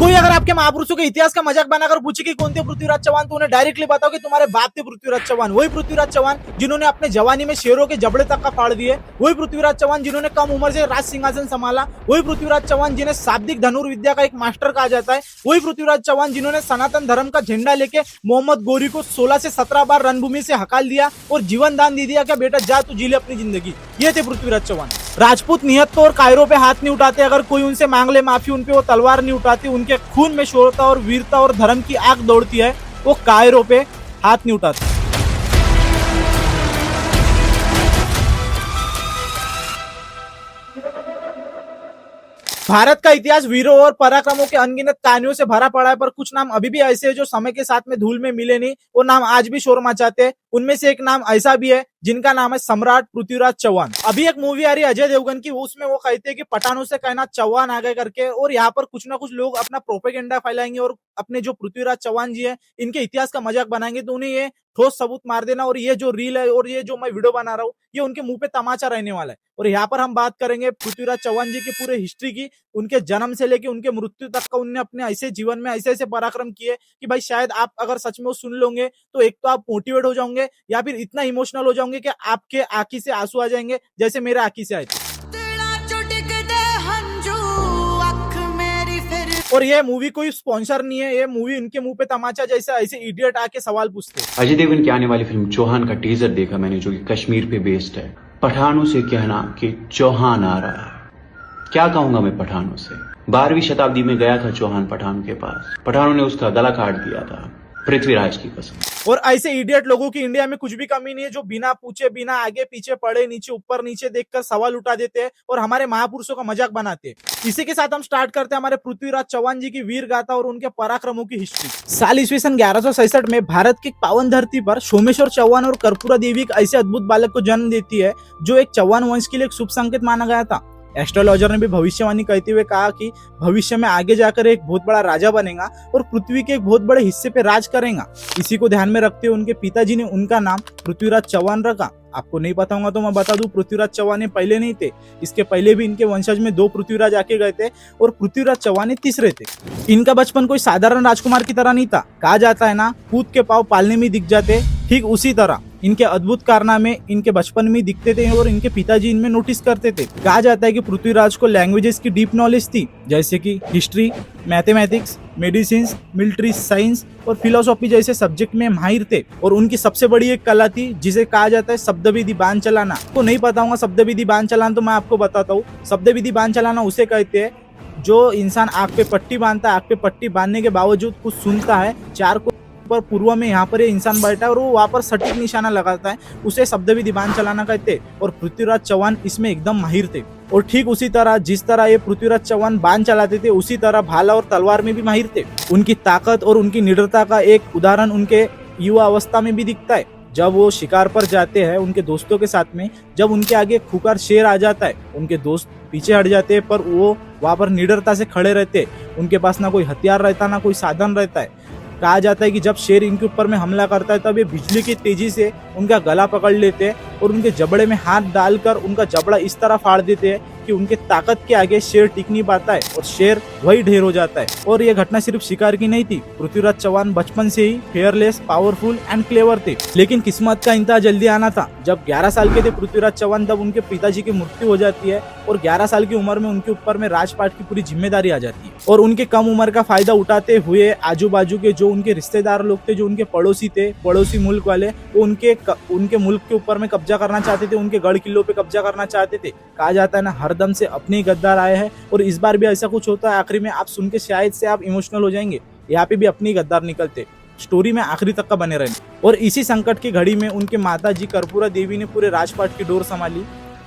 कोई अगर आपके महापुरुषों के इतिहास का मजाक बनाकर पूछे कि कौन थे पृथ्वीराज चौहान, तो उन्हें डायरेक्टली बताओ कि तुम्हारे बाप थे पृथ्वीराज चौहान। वही पृथ्वीराज चौहान जिन्होंने अपने जवानी में शेरों के जबड़े तक का फाड़ दिए, वही पृथ्वीराज चौहान जिन्होंने कम उम्र से राज सिंहासन संभाला, वही पृथ्वीराज चौहान जिन्हें शाब्दिक धनुर्विद्या का एक मास्टर कहा जाता है, वही पृथ्वीराज चौहान जिन्होंने सनातन धर्म का झंडा लेके मोहम्मद गोरी को 16 से 17 बार रणभूमि से हकाल दिया और जीवन दान दे दिया, क्या बेटा जा तू जी ले अपनी जिंदगी। ये थे पृथ्वीराज चौहान। राजपूत नियत तो और कायरों पे हाथ नहीं उठाते, अगर कोई उनसे मांग ले माफी उनपे वो तलवार नहीं उठाती, उनके खून में शौर्यता और वीरता और धर्म की आग दौड़ती है, वो कायरों पे हाथ नहीं उठाते। भारत का इतिहास वीरों और पराक्रमों के अनगिनत कहानियों से भरा पड़ा है, पर कुछ नाम अभी भी ऐसे हैं जो समय के साथ में धूल में मिले नहीं। वो नाम आज भी शोर मचाते हैं। उनमें से एक नाम ऐसा भी है जिनका नाम है सम्राट पृथ्वीराज चौहान। अभी एक मूवी आ रही है अजय देवगन की, उसमें वो कहते हैं कि पठानों से कहना चौहान आ गए करके, और यहाँ पर कुछ ना कुछ लोग अपना प्रोपेगेंडा फैलाएंगे और अपने जो पृथ्वीराज चौहान जी है इनके इतिहास का मजाक बनाएंगे। तो उन्हें ये ठोस सबूत मार देना, और ये जो रील है और ये जो मैं वीडियो बना रहा हूँ ये उनके मुंह पे तमाचा रहने वाला है। और यहाँ पर हम बात करेंगे पृथ्वीराज चौहान जी की पूरे हिस्ट्री की, उनके जन्म से लेके उनके मृत्यु तक का। उन्होंने अपने ऐसे जीवन में ऐसे ऐसे पराक्रम किए कि भाई शायद आप अगर सच में वो सुन लोगे तो एक तो आप मोटिवेट हो जाओगे या फिर इतना इमोशनल हो जाओगे कि आपके आंखी से आंसू आ जाएंगे, जैसे मेरे आंखी से आए थे। और ये मूवी कोई स्पॉन्सर नहीं है, ये मूवी इनके मुंह पे तमाचा जैसा ऐसे इडियट आके सवाल पूछते हैं। अजय देवगन की आने वाली फिल्म चौहान का टीजर देखा मैंने, जो कि कश्मीर पे बेस्ड है। पठानों से कहना कि चौहान आ रहा है, क्या कहूंगा मैं पठानों से। 12वीं शताब्दी में गया था चौहान पठानों के पास, पठानों ने उसका गला काट दिया था पृथ्वीराज की कसम। और ऐसे इडियट लोगों की इंडिया में कुछ भी कमी नहीं है, जो बिना पूछे बिना आगे पीछे पढ़े नीचे ऊपर नीचे देखकर सवाल उठा देते हैं और हमारे महापुरुषों का मजाक बनाते हैं। इसी के साथ हम स्टार्ट करते हैं हमारे पृथ्वीराज चौहान जी की वीर गाथा और उनके पराक्रमों की हिस्ट्री। साल ईस्वीसन 1167 में भारत की पावन धरती पर सोमेश्वर चौहान और कर्पूरा देवी एक ऐसे अद्भुत बालक को जन्म देती है जो एक चौहान वंश के लिए एक शुभ संकेत माना गया था। एस्ट्रोलॉजर ने भी भविष्यवाणी करते हुए कहा कि भविष्य में आगे जाकर एक बहुत बड़ा राजा बनेगा और पृथ्वी के एक बहुत बड़े हिस्से पे राज करेगा। इसी को ध्यान में रखते हुए उनके पिताजी ने उनका नाम पृथ्वीराज चौहान रखा। आपको नहीं पता होगा तो मैं बता दूं, पृथ्वीराज चौहान ये पहले नहीं थे, इसके पहले भी इनके वंशज में 2 पृथ्वीराज आके गए थे और पृथ्वीराज चौहान ये तीसरे थे। इनका बचपन कोई साधारण राजकुमार की तरह नहीं था। कहा जाता है ना, कूद के पाँव पालने में दिख जाते, ठीक उसी तरह इनके अद्भुत कारनामे इनके बचपन में दिखते थे और इनके पिताजी इनमें नोटिस करते थे। कहा जाता है कि पृथ्वीराज को लैंग्वेजेस की डीप नॉलेज थी, जैसे कि history, mathematics, medicine, military science और फिलोसॉफी जैसे सब्जेक्ट में माहिर थे। और उनकी सबसे बड़ी एक कला थी जिसे कहा जाता है शब्द विधि बाण चलाना। तो नहीं पता होगा शब्द विधि बाण चलाना, तो मैं आपको बताता हूँ। शब्द विधि बाण चलाना उसे कहते हैं जो इंसान आंख पे पट्टी बांधता है, आंख पे पट्टी बांधने के बावजूद कुछ सुनता है, चार को पर पूर्व में यहाँ पर ये इंसान बैठा है और वो वहाँ पर सटीक निशाना लगाता है, उसे शब्द विधि बाण चलाना कहते। और पृथ्वीराज चौहान इसमें एकदम माहिर थे। और ठीक उसी तरह जिस तरह ये पृथ्वीराज चौहान बाण चलाते थे, उसी तरह भाला और तलवार में भी माहिर थे। उनकी ताकत और उनकी निडरता का एक उदाहरण उनके युवा अवस्था में भी दिखता है। जब वो शिकार पर जाते हैं उनके दोस्तों के साथ में, जब उनके आगे खूंखार शेर आ जाता है, उनके दोस्त पीछे हट जाते हैं पर वो वहाँ पर निडरता से खड़े रहते। उनके पास ना कोई हथियार रहता ना कोई साधन रहता है। कहा जाता है कि जब शेर इनके ऊपर में हमला करता है तब ये बिजली की तेजी से उनका गला पकड़ लेते हैं और उनके जबड़े में हाथ डालकर उनका जबड़ा इस तरह फाड़ देते हैं कि उनके ताकत के आगे शेर टिक नहीं पाता है और शेर वही ढेर हो जाता है। और ये घटना सिर्फ शिकार की नहीं थी, पृथ्वीराज चौहान बचपन से ही फेयरलेस, पावरफुल एंड क्लेवर थे। लेकिन किस्मत का इंतहा जल्दी आना था। जब 11 साल के थे पृथ्वीराज चौहान, तब उनके पिताजी की मृत्यु हो जाती है और 11 साल की उम्र में उनके ऊपर में राजपाट की पूरी जिम्मेदारी आ जाती है। और उनके कम उम्र का फायदा उठाते हुए आजू बाजू के जो उनके रिश्तेदार लोग थे, जो उनके पड़ोसी थे, पड़ोसी मुल्क वाले, वो उनके मुल्क के ऊपर में कब्जा करना चाहते थे, उनके गढ़ किलों पे कब्जा करना चाहते थे। कहा जाता है ना, हरदम से अपने ही गद्दार आए हैं और इस बार भी ऐसा कुछ होता है। आखिरी में आप सुन के शायद से आप इमोशनल हो जाएंगे, यहाँ पे भी अपनी गद्दार निकलते। स्टोरी में आखिरी तक का बने रहने। और इसी संकट की घड़ी में उनके माता जी कर्पूरा देवी ने पूरे राजपाट की डोर संभाली।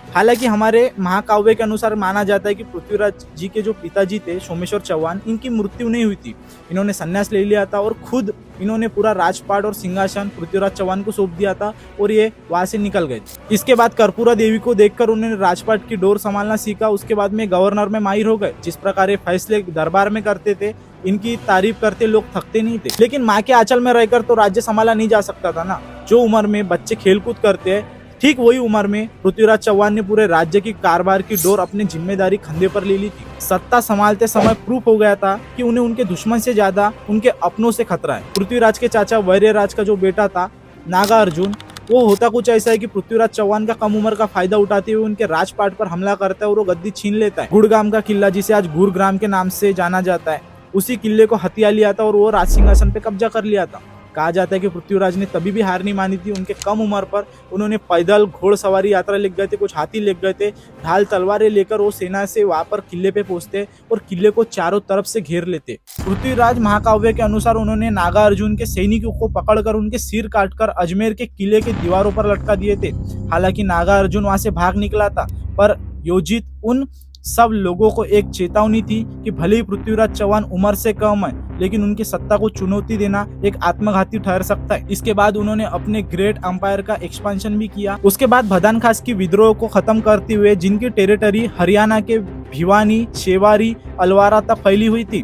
हालांकि हमारे महाकाव्य के अनुसार माना जाता है कि पृथ्वीराज जी के जो पिताजी थे सोमेश्वर चौहान, इनकी मृत्यु नहीं हुई थी। इन्होंने संन्यास ले लिया था और खुद इन्होंने पूरा राजपाट और सिंहासन पृथ्वीराज चौहान को सौंप दिया था और ये वहां से निकल गए। इसके बाद कर्पूरा देवी को देखकर उन्होंने राजपाट की डोर संभालना सीखा। उसके बाद में गवर्नर में माहिर हो गए। जिस प्रकार ये फैसले दरबार में करते थे, इनकी तारीफ करते लोग थकते नहीं थे। लेकिन माँ के आंचल में रहकर तो राज्य संभाला नहीं जा सकता था ना। जो उम्र में बच्चे खेलकूद करते हैं ठीक वही उम्र में पृथ्वीराज चौहान ने पूरे राज्य की कारभार की डोर अपनी जिम्मेदारी कंधे पर ले ली थी। सत्ता संभालते समय प्रूफ हो गया था कि उन्हें उनके दुश्मन से ज्यादा उनके अपनों से खतरा है। पृथ्वीराज के चाचा वैर्यराज का जो बेटा था नागा अर्जुन, वो होता कुछ ऐसा है कि पृथ्वीराज चौहान का कम उम्र का फायदा उठाते हुए उनके राजपाट पर हमला करता है और वो गद्दी छीन लेता है। गुड़गाम का किला, जिसे आज गुरुग्राम के नाम से जाना जाता है, उसी किले को हथिया लिया था और वो राज सिंहासन पे कब्जा कर लिया था। कहा जाता है कि पृथ्वीराज ने तभी भी हार नहीं मानी थी। उनके कम उम्र पर उन्होंने पैदल घोड़सवारी यात्रा लेकर गए थे, कुछ हाथी लेकर गए थे, ढाल तलवारें लेकर वो सेना से वहां पर किले पे पहुंचते और किले को चारों तरफ से घेर लेते। पृथ्वीराज महाकाव्य के अनुसार उन्होंने नागा अर्जुन के सैनिकों को पकड़कर उनके सिर काटकर अजमेर के किले के दीवारों पर लटका दिए थे। हालांकि नागा अर्जुन वहां से भाग निकला था, पर योजित उन सब लोगों को एक चेतावनी थी कि भले ही पृथ्वीराज चौहान उम्र से कम है, लेकिन उनकी सत्ता को चुनौती देना एक आत्मघाती ठहर सकता है। इसके बाद उन्होंने अपने ग्रेट एम्पायर का एक्सपेंशन भी किया। उसके बाद भदान खास की विद्रोह को खत्म करते हुए, जिनकी टेरिटरी हरियाणा के भिवानी, शेवारी, अलवारा तक फैली हुई थी।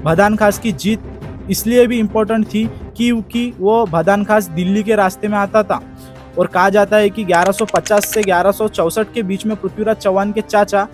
भदान खास की जीत इसलिए भी इम्पोर्टेंट थी क्योंकि वो भदान खास दिल्ली के रास्ते में आता था और कहा जाता है कि 1150 से 1164 के बीच में पृथ्वीराज चौहान के चाचा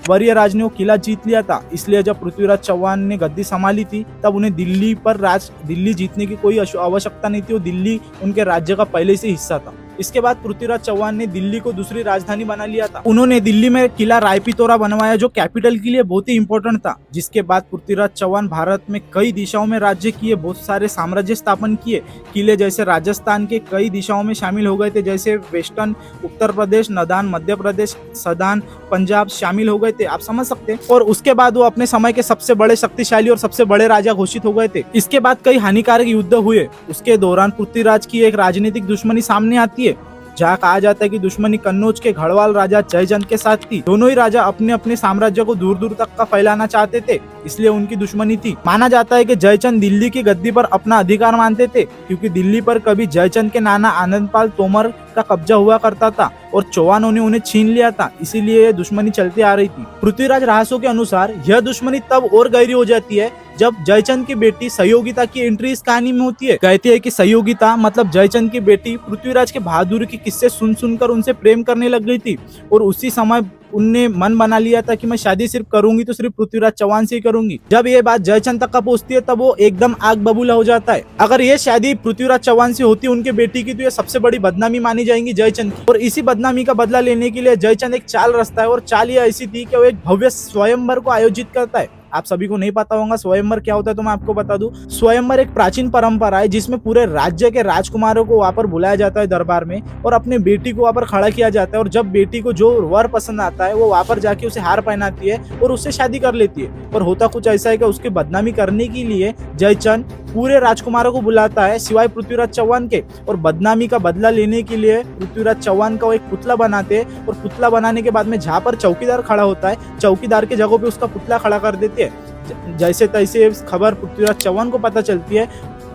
वैर्यराज ने वो किला जीत लिया था। इसलिए जब पृथ्वीराज चौहान ने गद्दी संभाली थी तब उन्हें दिल्ली जीतने की कोई आवश्यकता नहीं थी। वो दिल्ली उनके राज्य का पहले से हिस्सा था। इसके बाद पृथ्वीराज चौहान ने दिल्ली को दूसरी राजधानी बना लिया था। उन्होंने दिल्ली में किला रायपितोरा बनवाया, जो कैपिटल के लिए बहुत ही इंपॉर्टेंट था। जिसके बाद पृथ्वीराज चौहान भारत में कई दिशाओं में राज्य किए, बहुत सारे साम्राज्य स्थापन किए। किले जैसे राजस्थान के कई दिशाओं में शामिल हो गए थे, जैसे वेस्टर्न उत्तर प्रदेश, नदान मध्य प्रदेश, सदान पंजाब शामिल हो गए थे, आप समझ सकते हैं। और उसके बाद वो अपने समय के सबसे बड़े शक्तिशाली और सबसे बड़े राजा घोषित हो गए थे। इसके बाद कई हानिकारक युद्ध हुए। उसके दौरान पृथ्वीराज की एक राजनीतिक दुश्मनी सामने आती है, जहाँ कहा जाता है कि दुश्मनी कन्नौज के घड़वाल राजा जयचंद के साथ थी। दोनों ही राजा अपने अपने साम्राज्य को दूर दूर तक का फैलाना चाहते थे, इसलिए उनकी दुश्मनी थी। माना जाता है कि जयचंद दिल्ली की गद्दी पर अपना अधिकार मानते थे, क्योंकि दिल्ली पर कभी जयचंद के नाना आनंदपाल तोमर का कब्जा हुआ करता था और चौहानों ने उन्हें छीन लिया था। इसीलिए ये दुश्मनी चलती आ रही थी। पृथ्वीराज रहस्यों के अनुसार यह दुश्मनी तब और गहरी हो जाती है जब जयचंद की बेटी सहयोगिता की एंट्री इस कहानी में होती है। कहती है कि सहयोगिता मतलब जयचंद की बेटी पृथ्वीराज के बहादुरी के किस्से सुन सुनकर उनसे प्रेम करने लग गई थी और उसी समय उनने मन बना लिया था कि मैं शादी सिर्फ करूंगी तो सिर्फ पृथ्वीराज चौहान से ही करूंगी। जब ये बात जयचंद तक का पहुंचती है तब वो एकदम आग बबूला हो जाता है। अगर ये शादी पृथ्वीराज चौहान से होती उनके बेटी की, तो ये सबसे बड़ी बदनामी मानी जाएगी जयचंद की। और इसी बदनामी का बदला लेने के लिए जयचंद एक चाल रचता है और चाल ये ऐसी थी कि वो एक भव्य स्वयंवर को आयोजित करता है। आप सभी को नहीं पता होगा स्वयंवर क्या होता है, तो मैं आपको बता दूं। स्वयंवर एक प्राचीन परंपरा है जिसमें पूरे राज्य के राजकुमारों को वहां पर बुलाया जाता है दरबार में और अपने बेटी को वहां पर खड़ा किया जाता है। और जब बेटी को जो वर पसंद आता है वो वहां पर जाके उसे हार पहनाती है और उससे शादी कर लेती है। और होता कुछ ऐसा है कि उसकी बदनामी करने के लिए जयचंद पूरे राजकुमारों को बुलाता है सिवाय पृथ्वीराज चौहान के, और बदनामी का बदला लेने के लिए पृथ्वीराज चौहान का वो एक पुतला बनाते हैं। और पुतला बनाने के बाद में जहाँ पर चौकीदार खड़ा होता है, चौकीदार के जगह पे उसका पुतला खड़ा कर देते हैं। जैसे तैसे खबर पृथ्वीराज चौहान को पता चलती है।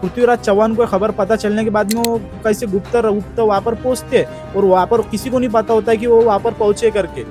पृथ्वीराज चौहान को खबर पता चलने के बाद में वो कैसे गुप्त वहां पर पहुंचते हैं और वहां पर किसी को नहीं पता होता है कि वो वहां पर पहुंचे करके।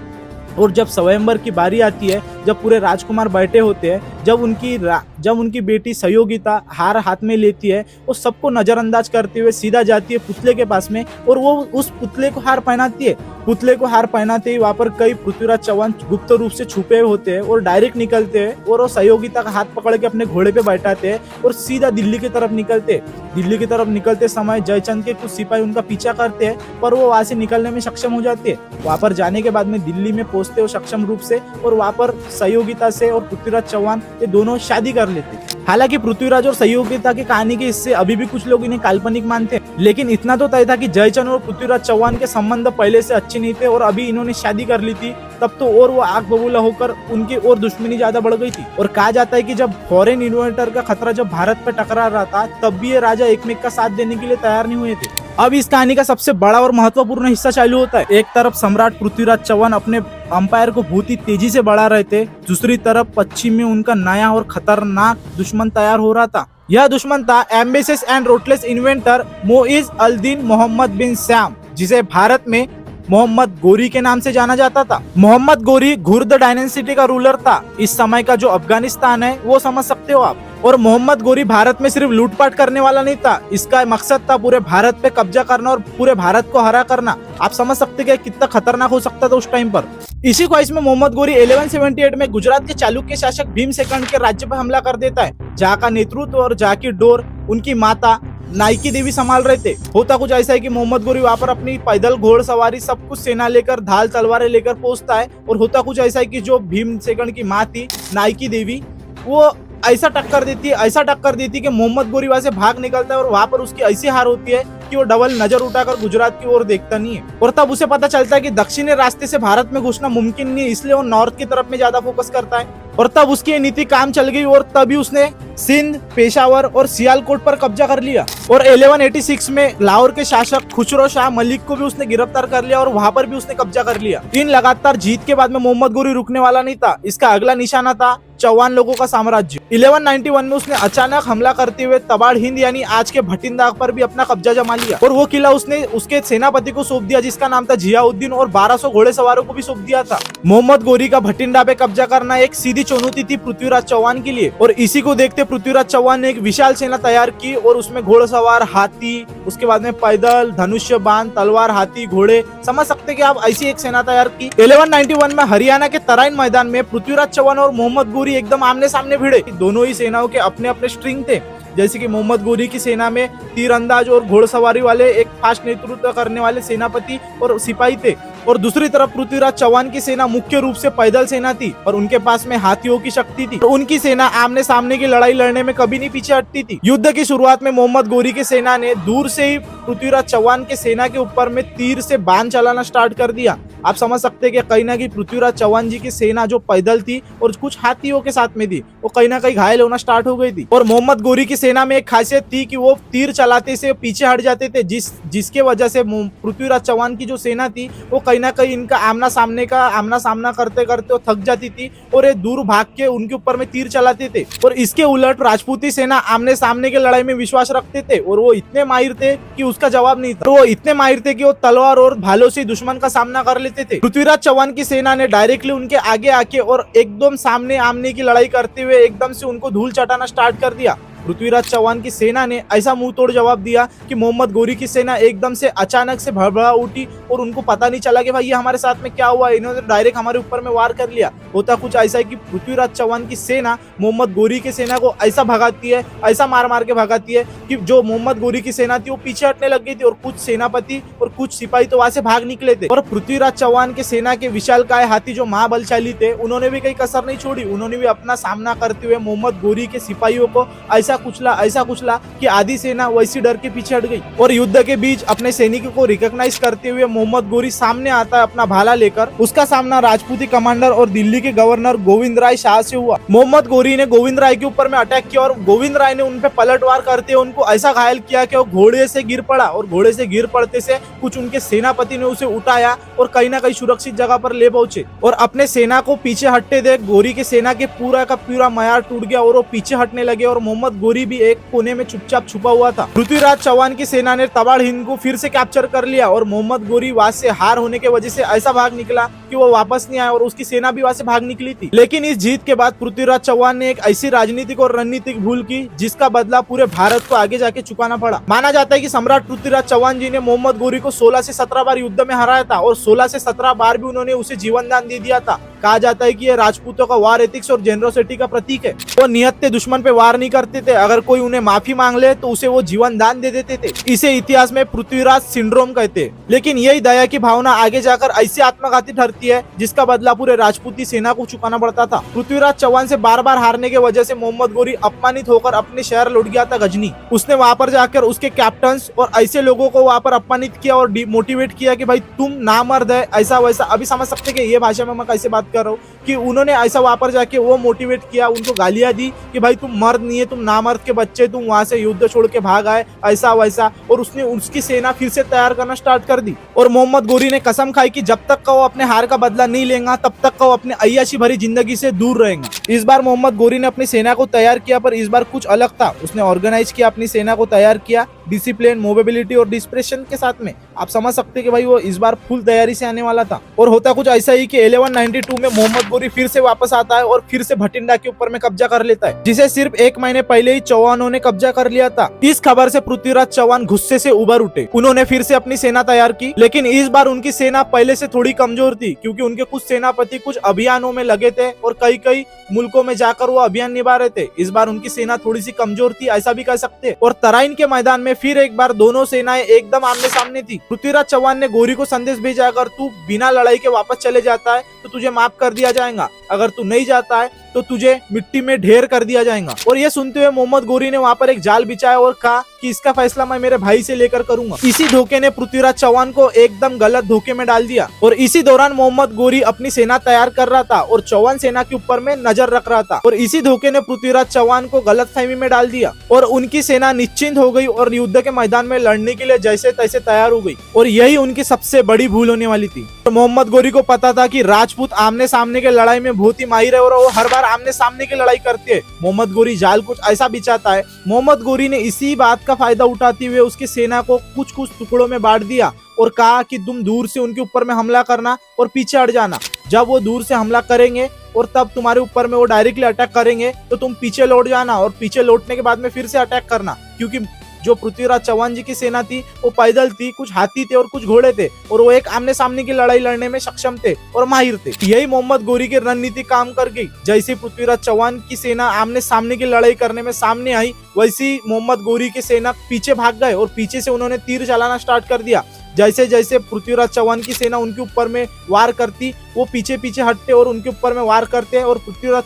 और जब स्वयंवर की बारी आती है, जब पूरे राजकुमार बैठे होते हैं, जब उनकी बेटी सहयोगिता हार हाथ में लेती है, वो सबको नजरअंदाज करते हुए सीधा जाती है पुतले के पास में और वो उस पुतले को हार पहनाती है। पुतले को हार पहनाते ही वहां पर कई पृथ्वीराज चौहान गुप्त रूप से छुपे होते हैं और डायरेक्ट निकलते हैं और वो सहयोगिता का हाथ पकड़ के अपने घोड़े पे बैठाते हैं और सीधा दिल्ली की तरफ निकलते हैं। दिल्ली की तरफ निकलते समय जयचंद के कुछ सिपाही उनका पीछा करते हैं, पर वो वहां से निकलने में सक्षम हो जाते हैं। वहां पर जाने के बाद में दिल्ली में पहुंचते हो सक्षम रूप से और वहां पर सहयोगिता से और पृथ्वीराज चौहान ये दोनों शादी कर लेते हैं। हालांकि पृथ्वीराज और सहयोगिता की कहानी के हिस्से अभी भी कुछ लोग इन्हें काल्पनिक मानते हैं, लेकिन इतना तो तय था कि जयचंद और पृथ्वीराज चौहान के संबंध पहले से अच्छे नहीं थे और अभी इन्होंने शादी कर ली थी, तब तो और वो आग बबूला होकर उनकी और दुश्मनी ज्यादा बढ़ गई थी। और कहा जाता है कि जब फॉरेन इन्वेटर का खतरा जब भारत पर टकरा रहा था, तब भी ये राजा एक का साथ देने के लिए तैयार नहीं हुए थे। अब इस कहानी का सबसे बड़ा और महत्वपूर्ण हिस्सा चालू होता है। एक तरफ सम्राट पृथ्वीराज चौहान अपने अंपायर को बहुत ही तेजी से बढ़ा रहे थे, दूसरी तरफ पश्चिम में उनका नया और खतरनाक दुश्मन तैयार हो रहा था। यह दुश्मन था एम्बेसिस एंड रोटलेस इन्वेंटर मोइज अल दीन मोहम्मद बिन श्याम, जिसे भारत में मोहम्मद गोरी के नाम से जाना जाता था। मोहम्मद गोरी घुर्द डायनेसिटी का रूलर था। इस समय का जो अफगानिस्तान है वो समझ सकते हो आप। और मोहम्मद गोरी भारत में सिर्फ लूटपाट करने वाला नहीं था, इसका मकसद था पूरे भारत पे कब्जा करना और पूरे भारत को हरा करना। आप समझ सकते हैं कितना खतरनाक हो सकता था उस टाइम पर। इसी ख्वाहिश में मोहम्मद गोरी 1178 में गुजरात के चालुक्य शासक भीमसेकंड के राज्य पर हमला कर देता है, जहाँ का नेतृत्व और जहाँ की डोर उनकी माता नाइकी देवी संभाल रहे थे। होता कुछ ऐसा है कि मोहम्मद गोरी वहां पर अपनी पैदल घोड़सवारी सब कुछ सेना लेकर ढाल तलवारें लेकर पहुंचता है, और होता कुछ ऐसा है कि जो भीमसेकंड की माँ थी नाइकी देवी, वो ऐसा टक्कर देती है कि मोहम्मद गोरी वहां से भाग निकलता है, और वहां पर उसकी ऐसी हार होती है कि वो डबल नजर उठाकर गुजरात की ओर देखता नहीं है। और तब उसे पता चलता है कि दक्षिणी रास्ते से भारत में घुसना मुमकिन नहीं है, इसलिए वो नॉर्थ की तरफ में ज्यादा फोकस करता है। और तब उसकी ये नीति काम चल गई, और तभी उसने सिंध, पेशावर और सियालकोट पर कब्जा कर लिया। और 1186 में लाहौर के शासक खुसरो शाह मलिक को भी उसने गिरफ्तार कर लिया, और वहां पर भी उसने कब्जा कर लिया। इन लगातार जीत के बाद में मोहम्मद गोरी रुकने वाला नहीं था। इसका अगला निशाना था चौहान लोगों का साम्राज्य। 1191 में उसने अचानक हमला करते हुए तबाड़ हिंद यानी आज के भटिंडा पर भी अपना कब्जा जमा लिया, और वो किला उसने उसके सेनापति को सौंप दिया, जिसका नाम था जियाउद्दीन, और 1200 घोड़ेसवारों को भी सौंप दिया था। मोहम्मद गोरी का भटिंडा पे कब्जा करना एक सीधी चुनौती थी पृथ्वीराज चौहान के लिए, और इसी को देखते पृथ्वीराज चौहान ने एक विशाल सेना तैयार की, और उसमें घोड़सवार, हाथी, उसके बाद में पैदल, धनुष्य बाण, तलवार, हाथी, घोड़े, समझ सकते कि आप ऐसी एक सेना तैयार की। 1191 में हरियाणा के तराइन मैदान में पृथ्वीराज चौहान और मोहम्मद गोरी एकदम आमने सामने भिड़े। दोनों ही सेनाओं के अपने अपने स्ट्रिंग थे, जैसे कि मोहम्मद गोरी की सेना में तीरंदाज और घोड़सवारी वाले एक फास्ट नेतृत्व करने वाले सेनापति और सिपाही थे, और दूसरी तरफ पृथ्वीराज चौहान की सेना मुख्य रूप से पैदल सेना थी, और उनके पास में हाथियों की शक्ति थी। तो उनकी सेना आमने सामने की लड़ाई लड़ने में कभी नहीं पीछे हटती थी। युद्ध की शुरुआत में मोहम्मद गोरी की सेना ने दूर से ही पृथ्वीराज चौहान के सेना के ऊपर में तीर से बाण चलाना स्टार्ट कर दिया। आप समझ सकते हैं कि कहीं ना कहीं पृथ्वीराज चौहान जी की सेना जो पैदल थी और कुछ हाथियों के साथ में थी, वो कहीं ना कहीं घायल होना स्टार्ट हो गई थी। और मोहम्मद गोरी की सेना में एक खासियत थी कि वो तीर चलाते से पीछे हट जाते थे, जिसके वजह से पृथ्वीराज चौहान की जो सेना थी वो कहीं ना कहीं इनका आमना सामना करते करते वो थक जाती थी, और ये दूर भाग के उनके ऊपर में तीर चलाते थे। और इसके उलट राजपूती सेना आमने सामने की लड़ाई में विश्वास रखते थे, और वो इतने माहिर थे कि उसका जवाब नहीं था। वो इतने माहिर थे कि वो तलवार और भालों से दुश्मन का सामना कर लेते थे। पृथ्वीराज चौहान की सेना ने डायरेक्टली उनके आगे आके और एकदम सामने आमने की लड़ाई करते हुए एकदम से उनको धूल चटाना स्टार्ट कर दिया। पृथ्वीराज चौहान की सेना ने ऐसा मुंह तोड़ जवाब दिया कि मोहम्मद गोरी की सेना एकदम से अचानक से भड़बड़ा उठी, और उनको पता नहीं चला कि भाई ये हमारे साथ में क्या हुआ, इन्होंने डायरेक्ट हमारे ऊपर में वार कर लिया। होता कुछ ऐसा है कि पृथ्वीराज चौहान की सेना मोहम्मद गोरी की सेना को ऐसा भगाती है, ऐसा मार मार के भगाती है कि जो मोहम्मद गोरी की सेना थी वो पीछे हटने लग गई थी, और कुछ सेनापति और कुछ सिपाही तो वहां से भाग निकले थे। और पृथ्वीराज चौहान के सेना के विशालकाय हाथी जो महाबलशाली थे, उन्होंने भी कहीं कसर नहीं छोड़ी, उन्होंने भी अपना सामना करते हुए मोहम्मद गोरी के सिपाहियों को ऐसा कुचला कि आधी सेना वैसी डर के पीछे हट गई। और युद्ध के बीच अपने सैनिकों को रिकॉग्नाइज करते हुए मोहम्मद गोरी सामने आता है अपना भाला लेकर। उसका सामना राजपूती कमांडर और दिल्ली के गवर्नर गोविंद राय शाह से हुआ। मोहम्मद गोरी ने गोविंद राय के ऊपर में अटैक किया, और गोविंद राय ने उन पे पलटवार करते हुए उनको ऐसा घायल किया कि वो घोड़े से गिर पड़ा, और घोड़े से गिर पड़ते से कुछ उनके सेनापति ने उसे उठाया और कहीं ना कहीं सुरक्षित जगह पर ले पहुंचे। और अपने सेना को पीछे हटते देख गोरी के सेना के पूरा का पूरा मयार टूट गया, और वो पीछे हटने लगे, और मोहम्मद गोरी भी एक कोने में चुपचाप छुपा हुआ था। पृथ्वीराज चौहान की सेना ने तबाड़ हिंद को फिर से कैप्चर कर लिया, और मोहम्मद गोरी वहां से हार होने के वजह से ऐसा भाग निकला कि वो वापस नहीं आया, और उसकी सेना भी वहां से भाग निकली थी। लेकिन इस जीत के बाद पृथ्वीराज चौहान ने एक ऐसी राजनीतिक और रणनीतिक भूल की जिसका बदला पूरे भारत को आगे जाके चुकाना पड़ा। माना जाता है कि सम्राट पृथ्वीराज चौहान जी ने मोहम्मद गोरी को 16 से 17 बार युद्ध में हराया था, और 16 से 17 बार भी उन्होंने उसे जीवन दान दे दिया था। कहा जाता है कि ये राजपूतों का वार एथिक्स और जेनरोसिटी का प्रतीक है। वो नियत दुश्मन पे वार नहीं करते थे, अगर कोई उन्हें माफी मांग ले तो उसे वो जीवन दान दे देते थे। इसे इतिहास में पृथ्वीराज सिंड्रोम कहते हैं। लेकिन यही दया की भावना आगे जाकर ऐसी आत्मघाती ठहरती है जिसका बदला पूरे राजपूती सेना को चुकाना पड़ता था। पृथ्वीराज चौहान से बार बार हारने की वजह से मोहम्मद गोरी अपमानित होकर अपने शहर लौट गया था गजनी। उसने वहां पर जाकर उसके कैप्टन और ऐसे लोगों को वहां पर अपमानित किया और डिमोटिवेट किया कि भाई तुम नामर्द है, ऐसा वैसा। अभी समझ सकते कि ये भाषा में मैं कैसे बात कर रहा हूँ, कि उन्होंने ऐसा वहां पर जाके वो मोटिवेट किया, उनको गालियां दी कि भाई तुम मर्द नहीं है, तुम नामर्द के बच्चे, तुम वहां से युद्ध छोड़ के भाग आए, ऐसा वैसा। और उसने उसकी सेना फिर से तैयार करना स्टार्ट कर दी। और मोहम्मद गोरी ने कसम खाई कि जब तक का वो अपने हार का बदला नहीं लेगा तब तक का वो अपने अय्याशी भरी जिंदगी से दूर रहेगा। इस बार मोहम्मद गोरी ने अपनी सेना को तैयार किया, पर इस बार कुछ अलग था। उसने ऑर्गेनाइज किया, अपनी सेना को तैयार किया डिसिप्लिन, मोबिलिटी और डिस्प्रेशन के साथ में। आप समझ सकते कि भाई वो इस बार फुल तैयारी से आने वाला था। और होता कुछ ऐसा ही कि 1192 2 में मोहम्मद गोरी फिर से वापस आता है और फिर से भटिंडा के ऊपर में कब्जा कर लेता है, जिसे सिर्फ 1 महीने पहले ही चौहानों ने कब्जा कर लिया था। इस खबर से पृथ्वीराज चौहान गुस्से से उबर उठे। उन्होंने फिर से अपनी सेना तैयार की, लेकिन इस बार उनकी सेना पहले से थोड़ी कमजोर थी, क्योंकि उनके कुछ सेनापति कुछ अभियानों में लगे थे और कई मुल्कों में जाकर वो अभियान निभा रहे थे। इस बार उनकी सेना थोड़ी सी कमजोर थी, ऐसा भी कह सकते। और तराइन के मैदान में फिर एक बार दोनों सेनाएं एकदम आमने सामने थी। पृथ्वीराज चौहान ने गोरी को संदेश भेजा, अगर तू बिना लड़ाई के वापस चले जाता है तो तुझे माफ कर दिया जाएगा, अगर तू नहीं जाता है तो तुझे मिट्टी में ढेर कर दिया जाएगा। और ये सुनते हुए मोहम्मद गोरी ने वहां पर एक जाल बिछाया और कहा कि इसका फैसला मैं मेरे भाई से लेकर करूंगा। इसी धोखे ने पृथ्वीराज चौहान को एकदम गलत धोखे में डाल दिया। और इसी दौरान मोहम्मद गोरी अपनी सेना तैयार कर रहा था और चौहान सेना के ऊपर में नजर रख रहा था। और इसी धोखे ने पृथ्वीराज चौहान को गलतफहमी में डाल दिया और उनकी सेना निश्चिंत हो गई और युद्ध के मैदान में लड़ने के लिए जैसे तैसे तैयार हो गई। और यही उनकी सबसे बड़ी भूल होने वाली थी। तो मोहम्मद गोरी को पता था कि राजपूत आमने सामने के लड़ाई में बहुत ही माहिर है और वो हर बार आमने सामने की लड़ाई करते हैं। मोहम्मद गोरी जाल कुछ ऐसा बिछाता है। मोहम्मद गोरी ने इसी बात का फायदा उठाते हुए उसकी सेना को कुछ टुकड़ों में बांट दिया और कहा कि तुम दूर से उनके ऊपर में हमला करना और पीछे हट जाना। जब वो दूर से हमला करेंगे और तब तुम्हारे ऊपर में वो डायरेक्टली अटैक करेंगे तो तुम पीछे लौट जाना और पीछे लौटने के बाद में फिर से अटैक करना, क्योंकि जो पृथ्वीराज चौहान जी की सेना थी वो पैदल थी, कुछ हाथी थे और कुछ घोड़े थे और वो एक आमने सामने की लड़ाई लड़ने में सक्षम थे और माहिर थे। यही मोहम्मद गोरी की रणनीति काम कर गई। जैसे पृथ्वीराज चौहान की सेना आमने सामने की लड़ाई करने में सामने आई, वैसी मोहम्मद गोरी की सेना पीछे भाग गए और पीछे से उन्होंने तीर चलाना स्टार्ट कर दिया। जैसे जैसे पृथ्वीराज चौहान की सेना उनके ऊपर में वार करती, वो पीछे पीछे हटते और उनके ऊपर में वार करते और पृथ्वीराज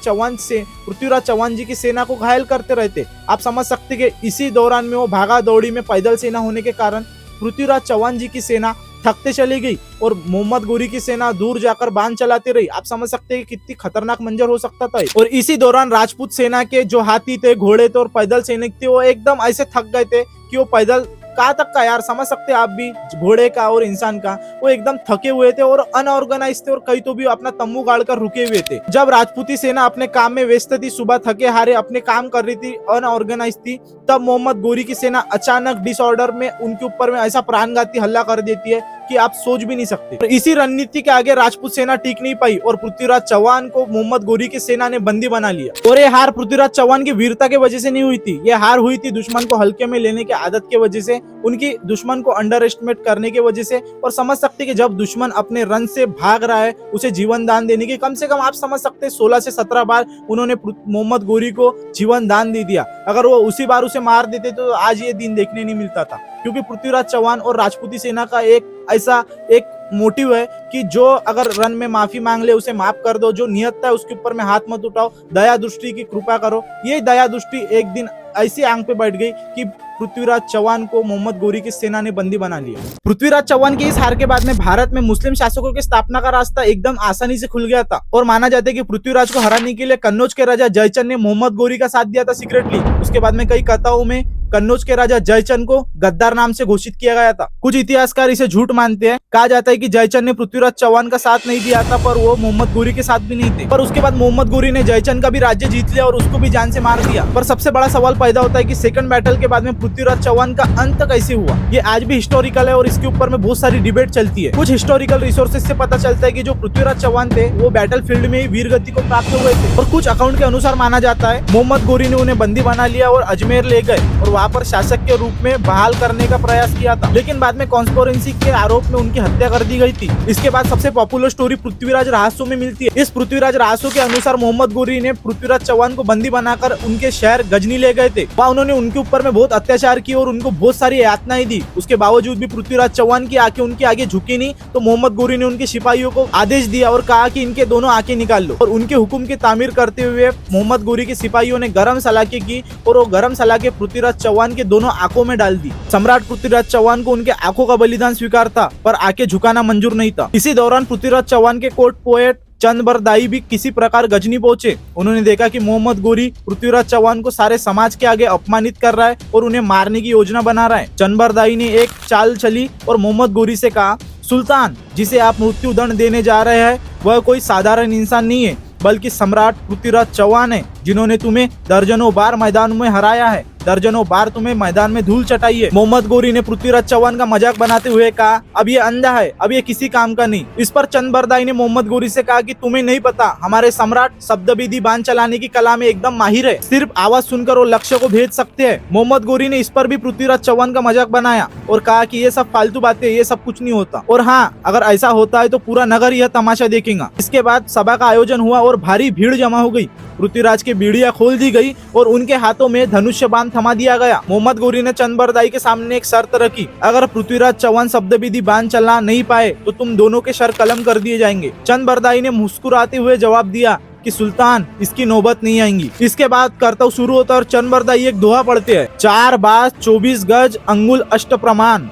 चौहान जी की सेना को घायल करते रहते। आप समझ सकते कि इसी दौरान में वो भागा दौड़ी में पैदल सेना होने के कारण पृथ्वीराज चौहान जी की सेना थकते चली गई और मोहम्मद गोरी की सेना दूर जाकर बांध चलाती रही। आप समझ सकते हैं कि कितनी खतरनाक मंजर हो सकता था। और इसी दौरान राजपूत सेना के जो हाथी थे, घोड़े थे और पैदल सैनिक थे, वो एकदम ऐसे थक गए थे कि वो पैदल कहाँ तक का यार समझ सकते हैं आप भी, घोड़े का और इंसान का, वो एकदम थके हुए थे और अनऑर्गेनाइज थे और कई तो भी अपना तंबू गाड़कर रुके हुए थे। जब राजपूती सेना अपने काम में व्यस्त थी, सुबह थके हारे अपने काम कर रही थी, अनऑर्गेनाइज थी, तब मोहम्मद गोरी की सेना अचानक डिसऑर्डर में उनके ऊपर में ऐसा प्राणघाती हमला कर देती है कि आप सोच भी नहीं सकते। और इसी रणनीति के आगे राजपूत सेना टिक नहीं पाई और पृथ्वीराज चौहान को मोहम्मद गोरी की सेना ने बंदी बना लिया। और ये हार पृथ्वीराज चौहान की वीरता की वजह से नहीं हुई थी, ये हार हुई थी दुश्मन को हल्के में लेने की आदत की वजह से, उनकी दुश्मन को अंडर एस्टिमेट करने की वजह से। और समझ सकते कि जब दुश्मन अपने रन से भाग रहा है, उसे जीवन दान देने की कम से कम आप समझ सकते 16 से 17 बार उन्होंने मोहम्मद गोरी को जीवन दान दे दिया। अगर वो उसी बार उसे मार देते तो आज ये दिन देखने नहीं मिलता था, क्योंकि पृथ्वीराज चौहान और राजपूती सेना का एक मोटिव है कि जो अगर रन में माफी मांग ले उसे माफ कर दो, जो नियत है उसके ऊपर में हाथ मत उठाओ, दया दृष्टि की कृपा करो। ये दया दृष्टि एक दिन ऐसी आंख पे बैठ गई कि पृथ्वीराज चौहान को मोहम्मद गोरी की सेना ने बंदी बना लिया। पृथ्वीराज चौहान की इस हार के बाद में भारत में मुस्लिम शासकों की स्थापना का रास्ता एकदम आसानी से खुल गया था। और माना जाता है कि पृथ्वीराज को हराने के लिए कन्नौज के राजा जयचंद ने मोहम्मद गोरी का साथ दिया था सीक्रेटली। उसके बाद में कई कथाओं में कन्नौज के राजा जयचंद को गद्दार नाम से घोषित किया गया था। कुछ इतिहासकार इसे झूठ मानते हैं। कहा जाता है कि जयचंद ने पृथ्वीराज चौहान का साथ नहीं दिया था, पर वो मोहम्मद गोरी के साथ भी नहीं थे। पर उसके बाद मोहम्मद गोरी ने जयचंद का भी राज्य जीत लिया और उसको भी जान से मार दिया। पर सबसे बड़ा सवाल पैदा होता है कि सेकंड बैटल के बाद में पृथ्वीराज चौहान का अंत कैसे हुआ। ये आज भी हिस्टोरिकल है और इसके ऊपर में बहुत सारी डिबेट चलती है। कुछ हिस्टोरिकल रिसोर्सेज से पता चलता है कि जो पृथ्वीराज चौहान थे वो बैटल फील्ड में ही वीरगति को प्राप्त हुए थे। और कुछ अकाउंट के अनुसार माना जाता है मोहम्मद गोरी ने उन्हें बंदी बना लिया और अजमेर ले गए और वहाँ पर शासक के रूप में बहाल करने का प्रयास किया था, लेकिन बाद में कॉन्स्पिरेसी के आरोप में उनकी हत्या कर दी गई थी। इसके बाद सबसे पॉपुलर स्टोरी पृथ्वीराज रहस्यों में मिलती है। इस पृथ्वीराज रहस्यों के अनुसार मोहम्मद गोरी ने पृथ्वीराज चौहान को बंदी बनाकर उनके शहर गजनी ले गए थे। वहाँ उन्होंने उनके ऊपर में बहुत अत्याचार किए और उनको बहुत सारी यातनाएं दी। उसके बावजूद भी पृथ्वीराज चौहान की आंखें उनके आगे झुकी नहीं, तो मोहम्मद गोरी ने उनके सिपाहियों को आदेश दिया और कहा कि इनके दोनों आंखें निकाल लो। और उनके हुक्म की तामीर करते हुए मोहम्मद गोरी के सिपाहियों ने गरम सलाखे की और वो गरम सलाखे पृथ्वीराज चौहान के दोनों आंखों में डाल दी। सम्राट पृथ्वीराज चौहान को उनके आंखों का बलिदान स्वीकार था, पर आंखें झुकाना मंजूर नहीं था। इसी दौरान पृथ्वीराज चौहान के कोर्ट पोएट चंदबरदाई भी किसी प्रकार गजनी पहुंचे। उन्होंने देखा कि मोहम्मद गोरी पृथ्वीराज चौहान को सारे समाज के आगे अपमानित कर रहा है और उन्हें मारने की योजना बना रहा है। चंदबरदाई ने एक चाल चली और मोहम्मद गोरी से कहा, सुल्तान, जिसे आप मृत्यु दंड देने जा रहे हैं वह कोई साधारण इंसान नहीं है, बल्कि सम्राट पृथ्वीराज चौहान है। जिन्होंने तुम्हें दर्जनों बार मैदान में हराया है, दर्जनों बार तुम्हें मैदान में धूल चटाई है। मोहम्मद गोरी ने पृथ्वीराज चौहान का मजाक बनाते हुए कहा, अब ये अंधा है, अब ये किसी काम का नहीं। इस पर चंद बरदाई ने मोहम्मद गोरी से कहा कि तुम्हें नहीं पता, हमारे सम्राट शब्दविधि बाण चलाने की कला में एकदम माहिर है, सिर्फ आवाज सुनकर वो लक्ष्य को भेद सकते हैं। मोहम्मद गोरी ने इस पर भी पृथ्वीराज चौहान का मजाक बनाया और कहा कि ये सब फालतू बातें, ये सब कुछ नहीं होता, और हाँ, अगर ऐसा होता है तो पूरा नगर यह तमाशा देखेगा। इसके बाद सभा का आयोजन हुआ और भारी भीड़ जमा हो गई। पृथ्वीराज की बीड़ियां खोल दी गई और उनके हाथों में धनुष्य बाण थमा दिया गया। मोहम्मद गोरी ने चंद बरदाई के सामने एक शर्त रखी, अगर पृथ्वीराज चौहान शब्दविधि बाण चला नहीं पाए तो तुम दोनों के सर कलम कर दिए जाएंगे। चंद बरदाई ने मुस्कुराते हुए जवाब दिया कि सुल्तान, इसकी नौबत नहीं आएंगी। इसके बाद कर्तव्य शुरू होता है और चंद बरदाई एक दोहा पढ़ते हैं, 4 बाज 24 गज अंगुल अष्ट प्रमाण,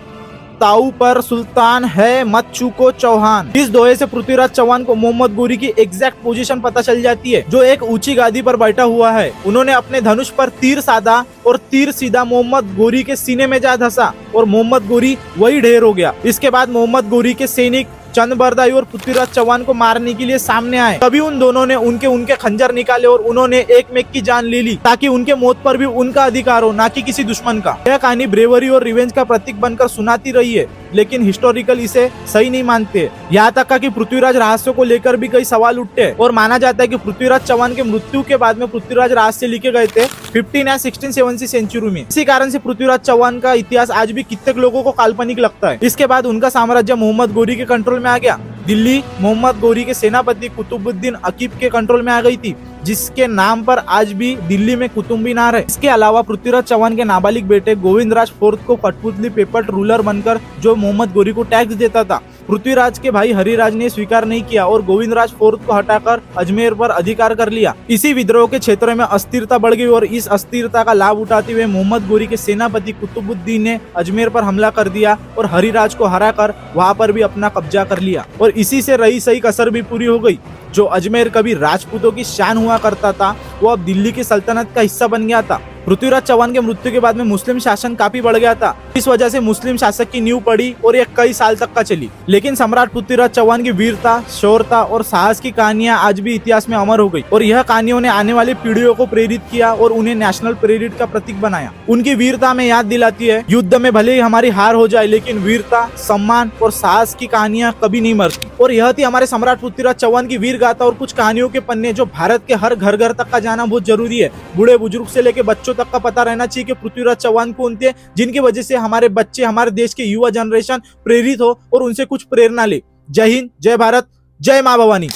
ताऊ पर सुल्तान है मत चूको चौहान। इस दोहे से पृथ्वीराज चौहान को मोहम्मद गोरी की एग्जैक्ट पोजीशन पता चल जाती है, जो एक ऊंची गादी पर बैठा हुआ है। उन्होंने अपने धनुष पर तीर साधा और तीर सीधा मोहम्मद गोरी के सीने में जा धंसा और मोहम्मद गोरी वही ढेर हो गया। इसके बाद मोहम्मद गोरी के सैनिक चंद बरदाई और पृथ्वीराज चौहान को मारने के लिए सामने आए। तभी उन दोनों ने उनके खंजर निकाले और उन्होंने एक में की जान ले ली, ताकि उनके मौत पर भी उनका अधिकार हो, ना कि किसी दुश्मन का। यह कहानी ब्रेवरी और रिवेंज का प्रतीक बनकर सुनाती रही है, लेकिन हिस्टोरिकल इसे सही नहीं मानते। यहाँ तक कि पृथ्वीराज रहस्य को लेकर भी कई सवाल उठते हैं और माना जाता है कि पृथ्वीराज चौहान के मृत्यु के बाद में पृथ्वीराज रहस्य लिखे गए थे 15 या 1670 सेंचुरी में। इसी कारण से पृथ्वीराज चौहान का इतिहास आज भी कितने लोगों को काल्पनिक लगता है। इसके बाद उनका साम्राज्य मोहम्मद गोरी के कंट्रोल में आ गया। दिल्ली मोहम्मद गोरी के सेनापति कुतुबुद्दीन अकीब के कंट्रोल में आ गई थी, जिसके नाम पर आज भी दिल्ली में कुतुब मीनार है। इसके अलावा पृथ्वीराज चौहान के नाबालिग बेटे गोविंदराज फोर्थ को कठपुतली पेपर रूलर बनकर जो मोहम्मद गोरी को टैक्स देता था, पृथ्वीराज के भाई हरिराज ने स्वीकार नहीं किया और गोविंदराज फोर्थ को हटाकर अजमेर पर अधिकार कर लिया। इसी विद्रोह के क्षेत्र में अस्थिरता बढ़ गई और इस अस्थिरता का लाभ उठाते हुए मोहम्मद गोरी के सेनापति कुतुबुद्दीन ने अजमेर पर हमला कर दिया और हरिराज को हराकर वहां पर भी अपना कब्जा कर लिया और इसी से रही सही कसर भी पूरी हो गई। जो अजमेर कभी राजपूतों की शान हुआ करता था, वो अब दिल्ली की सल्तनत का हिस्सा बन गया था। पृथ्वीराज चौहान के मृत्यु के बाद में मुस्लिम शासन काफी बढ़ गया था। इस वजह से मुस्लिम शासक की नींव पड़ी और यह कई साल तक का चली। लेकिन सम्राट पृथ्वीराज चौहान की वीरता, शौर्यता और साहस की कहानियां आज भी इतिहास में अमर हो गई और यह कहानियों ने आने वाली पीढ़ियों को प्रेरित किया और उन्हें नेशनल परेड का प्रतीक बनाया। उनकी वीरता में याद दिलाती है, युद्ध में भले ही हमारी हार हो जाए, लेकिन वीरता, सम्मान और साहस की कहानियां कभी नहीं मरती। और यह थी हमारे सम्राट पृथ्वीराज चौहान की वीर गाथा और कुछ कहानियों के पन्ने, जो भारत के हर घर घर तक का जाना बहुत जरूरी है। बूढ़े बुजुर्ग से लेकर बच्चों तक का पता रहना चाहिए कि पृथ्वीराज चौहान कौन थे, जिनकी वजह से हमारे बच्चे, हमारे देश के युवा जनरेशन प्रेरित हो और उनसे कुछ प्रेरणा ले। जय हिंद, जय भारत, जय मां भवानी।